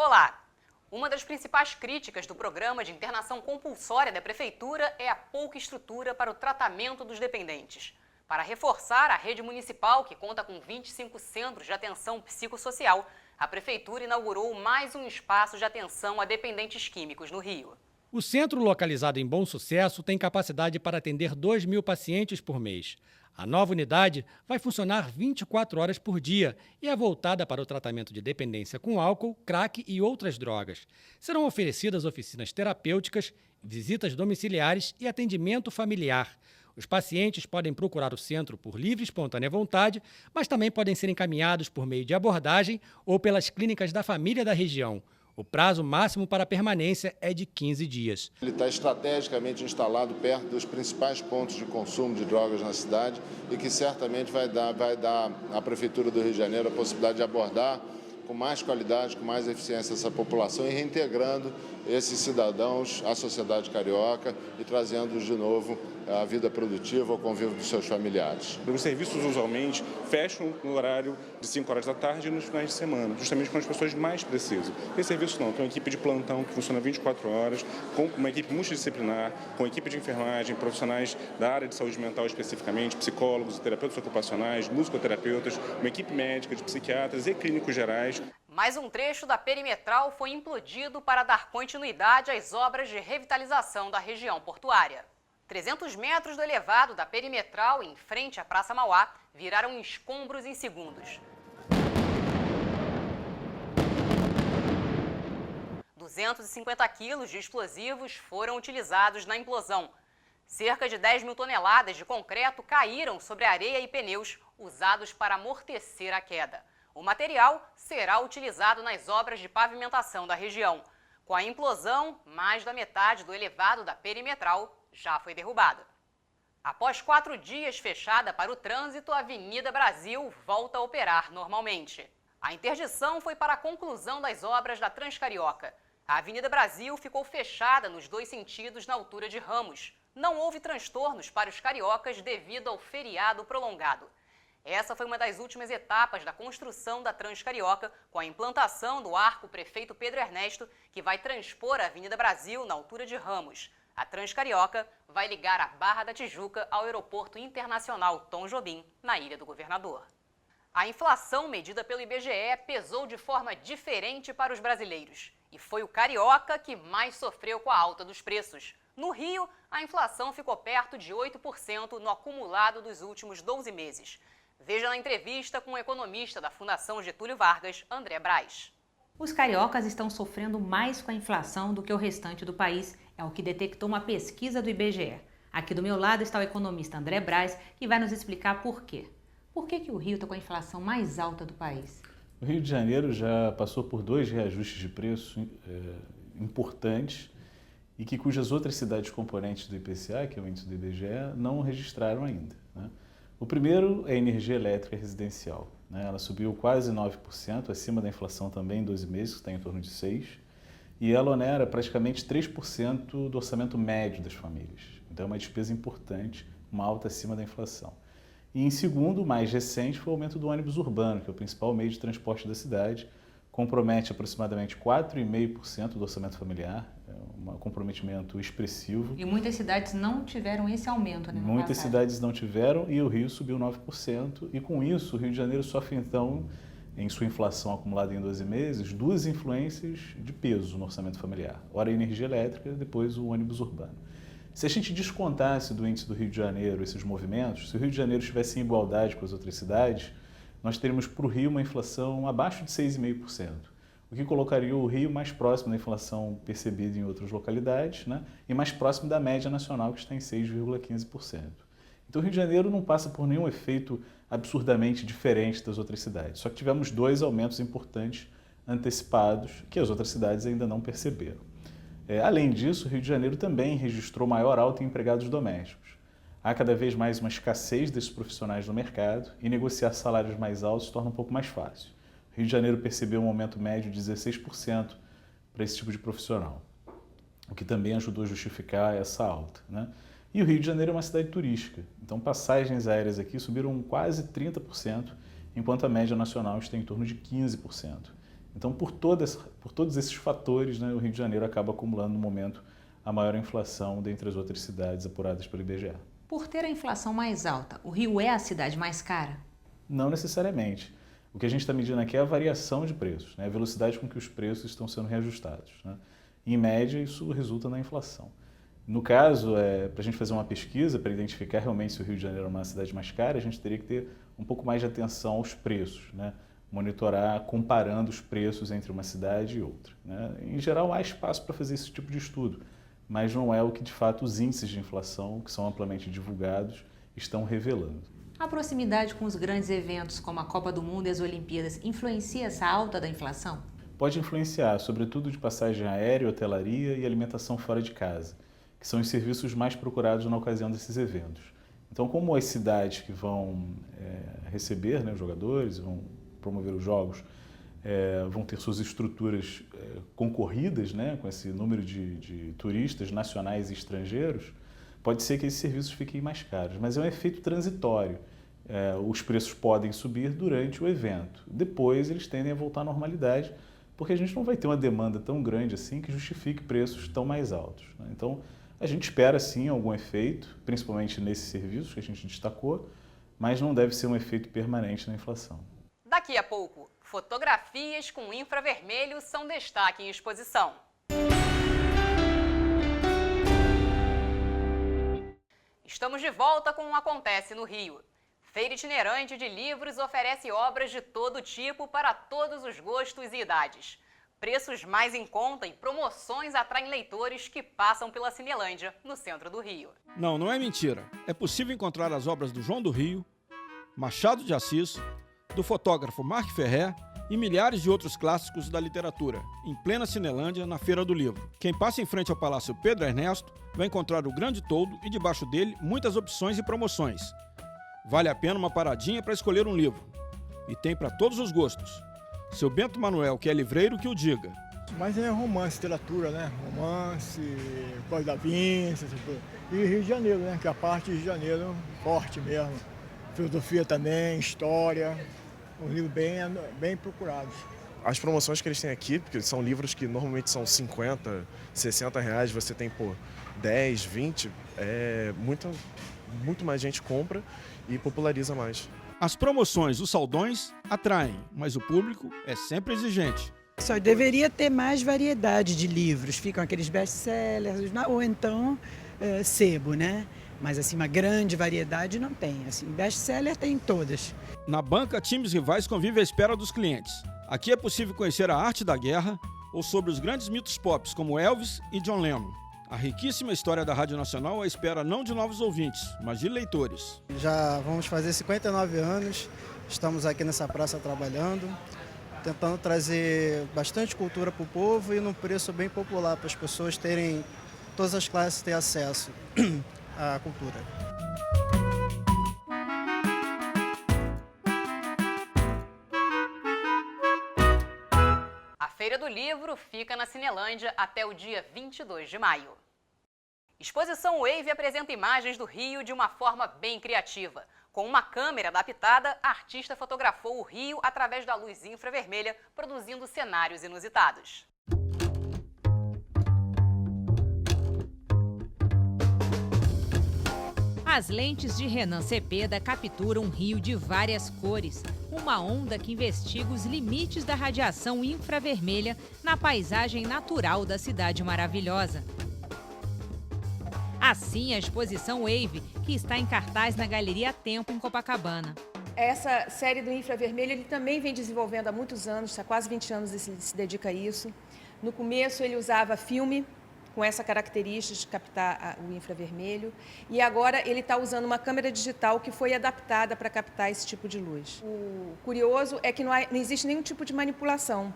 Olá! Uma das principais críticas do programa de internação compulsória da Prefeitura é a pouca estrutura para o tratamento dos dependentes. Para reforçar a rede municipal, que conta com 25 centros de atenção psicossocial, a Prefeitura inaugurou mais um espaço de atenção a dependentes químicos no Rio. O centro, localizado em Bom Sucesso, tem capacidade para atender 2.000 pacientes por mês. A nova unidade vai funcionar 24 horas por dia e é voltada para o tratamento de dependência com álcool, crack e outras drogas. Serão oferecidas oficinas terapêuticas, visitas domiciliares e atendimento familiar. Os pacientes podem procurar o centro por livre e espontânea vontade, mas também podem ser encaminhados por meio de abordagem ou pelas clínicas da família da região. O prazo máximo para a permanência é de 15 dias. Ele está estrategicamente instalado perto dos principais pontos de consumo de drogas na cidade e que certamente vai dar à Prefeitura do Rio de Janeiro a possibilidade de abordar com mais qualidade, com mais eficiência essa população e reintegrando esses cidadãos à sociedade carioca e trazendo-os de novo à vida produtiva, ao convívio dos seus familiares. Os serviços usualmente fecham no horário de 5 horas da tarde e nos finais de semana, justamente quando as pessoas mais precisam. Esse serviço não, tem uma equipe de plantão que funciona 24 horas, com uma equipe multidisciplinar, com equipe de enfermagem, profissionais da área de saúde mental especificamente, psicólogos, terapeutas ocupacionais, musicoterapeutas, uma equipe médica de psiquiatras e clínicos gerais. Mais um trecho da perimetral foi implodido para dar continuidade às obras de revitalização da região portuária. 300 metros do elevado da perimetral, em frente à Praça Mauá, viraram escombros em segundos. 250 quilos de explosivos foram utilizados na implosão. Cerca de 10 mil toneladas de concreto caíram sobre areia e pneus usados para amortecer a queda. O material será utilizado nas obras de pavimentação da região. Com a implosão, mais da metade do elevado da perimetral já foi derrubada. Após 4 dias fechada para o trânsito, a Avenida Brasil volta a operar normalmente. A interdição foi para a conclusão das obras da Transcarioca. A Avenida Brasil ficou fechada nos 2 sentidos na altura de Ramos. Não houve transtornos para os cariocas devido ao feriado prolongado. Essa foi uma das últimas etapas da construção da Transcarioca, com a implantação do arco Prefeito Pedro Ernesto, que vai transpor a Avenida Brasil na altura de Ramos. A Transcarioca vai ligar a Barra da Tijuca ao Aeroporto Internacional Tom Jobim, na Ilha do Governador. A inflação medida pelo IBGE pesou de forma diferente para os brasileiros. E foi o carioca que mais sofreu com a alta dos preços. No Rio, a inflação ficou perto de 8% no acumulado dos últimos 12 meses. Veja na entrevista com o economista da Fundação Getúlio Vargas, André Braz. Os cariocas estão sofrendo mais com a inflação do que o restante do país, é o que detectou uma pesquisa do IBGE. Aqui do meu lado está o economista André Braz, que vai nos explicar por quê. Por que o Rio está com a inflação mais alta do país? O Rio de Janeiro já passou por 2 reajustes de preço importantes e cujas outras cidades componentes do IPCA, que é o índice do IBGE, não registraram ainda, né? O primeiro é a energia elétrica residencial, né? Ela subiu quase 9%, acima da inflação também em 12 meses, que está em torno de 6%, e ela onera praticamente 3% do orçamento médio das famílias. Então é uma despesa importante, uma alta acima da inflação. E em segundo, mais recente, foi o aumento do ônibus urbano, que é o principal meio de transporte da cidade, compromete aproximadamente 4,5% do orçamento familiar, é um comprometimento expressivo. E muitas cidades não tiveram esse aumento, né? Muitas cidades não tiveram e o Rio subiu 9%, e com isso o Rio de Janeiro sofre então, em sua inflação acumulada em 12 meses, 2 influências de peso no orçamento familiar. Ora a energia elétrica, depois o ônibus urbano. Se a gente descontasse do índice do Rio de Janeiro esses movimentos, se o Rio de Janeiro estivesse em igualdade com as outras cidades, nós teríamos para o Rio uma inflação abaixo de 6,5%, o que colocaria o Rio mais próximo da inflação percebida em outras localidades, né, e mais próximo da média nacional, que está em 6,15%. Então o Rio de Janeiro não passa por nenhum efeito absurdamente diferente das outras cidades, só que tivemos 2 aumentos importantes antecipados que as outras cidades ainda não perceberam. Além disso, o Rio de Janeiro também registrou maior alta em empregados domésticos. Há cada vez mais uma escassez desses profissionais no mercado e negociar salários mais altos se torna um pouco mais fácil. O Rio de Janeiro percebeu um aumento médio de 16% para esse tipo de profissional, o que também ajudou a justificar essa alta, né? E o Rio de Janeiro é uma cidade turística, então passagens aéreas aqui subiram quase 30%, enquanto a média nacional está em torno de 15%. Então, por todos esses fatores, né, o Rio de Janeiro acaba acumulando, no momento, a maior inflação dentre as outras cidades apuradas pelo IBGE. Por ter a inflação mais alta, o Rio é a cidade mais cara? Não necessariamente. O que a gente está medindo aqui é a variação de preços, né, a velocidade com que os preços estão sendo reajustados, né? Em média, isso resulta na inflação. No caso, para a gente fazer uma pesquisa para identificar realmente se o Rio de Janeiro é uma cidade mais cara, a gente teria que ter um pouco mais de atenção aos preços, né? Monitorar comparando os preços entre uma cidade e outra, né? Em geral, há espaço para fazer esse tipo de estudo, mas não é o que, de fato, os índices de inflação, que são amplamente divulgados, estão revelando. A proximidade com os grandes eventos, como a Copa do Mundo e as Olimpíadas, influencia essa alta da inflação? Pode influenciar, sobretudo de passagem aérea, hotelaria e alimentação fora de casa, que são os serviços mais procurados na ocasião desses eventos. Então, como as cidades que vão receber, né, os jogadores, vão promover os jogos, vão ter suas estruturas concorridas, né, com esse número de turistas nacionais e estrangeiros, pode ser que esses serviços fiquem mais caros, mas é um efeito transitório. Os preços podem subir durante o evento. Depois, eles tendem a voltar à normalidade, porque a gente não vai ter uma demanda tão grande assim que justifique preços tão mais altos, né? Então, a gente espera sim algum efeito, principalmente nesses serviços que a gente destacou, mas não deve ser um efeito permanente na inflação. Daqui a pouco, fotografias com infravermelho são destaque em exposição. Estamos de volta com o Acontece no Rio. Feira itinerante de livros oferece obras de todo tipo para todos os gostos e idades. Preços mais em conta e promoções atraem leitores que passam pela Cinelândia, no centro do Rio. Não é mentira. É possível encontrar as obras do João do Rio, Machado de Assis, do fotógrafo Marc Ferrer e milhares de outros clássicos da literatura, em plena Cinelândia, na Feira do Livro. Quem passa em frente ao Palácio Pedro Ernesto vai encontrar o grande toldo e debaixo dele muitas opções e promoções. Vale a pena uma paradinha para escolher um livro. E tem para todos os gostos. Seu Bento Manuel, que é livreiro, que o diga. Mas é romance, literatura, né? Romance, Código da Vinci, e Rio de Janeiro, né? Que é a parte de Rio de Janeiro forte mesmo. Filosofia também, história, um livro bem procurados. As promoções que eles têm aqui, porque são livros que normalmente são 50, 60 reais, você tem por 10, 20, muito mais gente compra e populariza mais. As promoções, os saldões, atraem, mas o público é sempre exigente. Só deveria ter mais variedade de livros, ficam aqueles best-sellers, ou então sebo, né? Mas assim, uma grande variedade não tem. Assim, best-seller tem todas. Na banca, times rivais convivem à espera dos clientes. Aqui é possível conhecer a arte da guerra ou sobre os grandes mitos pop, como Elvis e John Lennon. A riquíssima história da Rádio Nacional à espera não de novos ouvintes, mas de leitores. Já vamos fazer 59 anos, estamos aqui nessa praça trabalhando, tentando trazer bastante cultura para o povo e num preço bem popular, para as pessoas terem, todas as classes terem acesso à cultura. A Feira do Livro fica na Cinelândia até o dia 22 de maio. Exposição Wave apresenta imagens do Rio de uma forma bem criativa. Com uma câmera adaptada, a artista fotografou o Rio através da luz infravermelha, produzindo cenários inusitados. As lentes de Renan Cepeda capturam um rio de várias cores, uma onda que investiga os limites da radiação infravermelha na paisagem natural da cidade maravilhosa. Assim, a exposição Wave, que está em cartaz na Galeria Tempo, em Copacabana. Essa série do infravermelho ele também vem desenvolvendo há muitos anos, há quase 20 anos ele se dedica a isso. No começo ele usava filme, com essa característica de captar o infravermelho, e agora ele está usando uma câmera digital que foi adaptada para captar esse tipo de luz. O curioso é que não existe nenhum tipo de manipulação.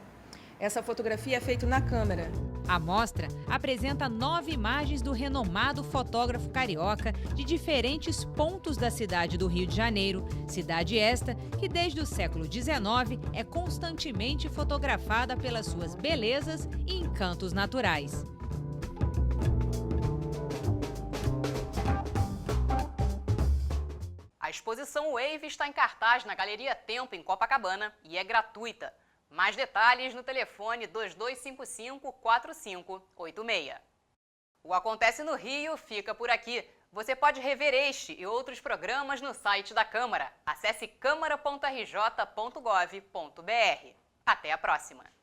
Essa fotografia é feita na câmera. A mostra apresenta 9 imagens do renomado fotógrafo carioca de diferentes pontos da cidade do Rio de Janeiro, cidade esta que desde o século XIX é constantemente fotografada pelas suas belezas e encantos naturais. A exposição Wave está em cartaz na Galeria Tempo, em Copacabana, e é gratuita. Mais detalhes no telefone 2255-4586. O Acontece no Rio fica por aqui. Você pode rever este e outros programas no site da Câmara. Acesse câmara.rj.gov.br. Até a próxima!